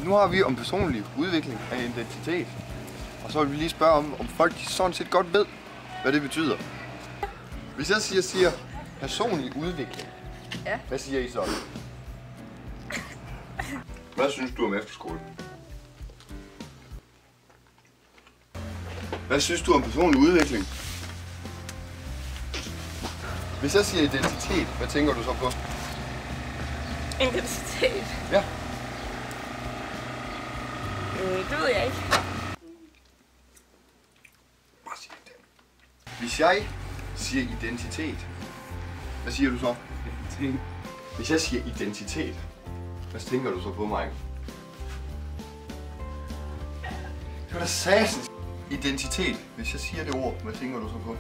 Nu har vi om personlig udvikling af identitet. Og så vil vi lige spørge om folk de sådan set godt ved, hvad det betyder. Hvis jeg siger personlig udvikling, ja. Hvad siger I så? Hvad synes du om efterskole? Hvad synes du om personlig udvikling? Hvis jeg siger identitet, hvad tænker du så på? Identitet? Ja. Det ved jeg ikke. Bare sig det. Hvis jeg siger identitet, hvad siger du så? Identitet. Hvis jeg siger identitet, hvad tænker du så på, Mike? Det var da satans. Identitet. Hvis jeg siger det ord, hvad tænker du så på?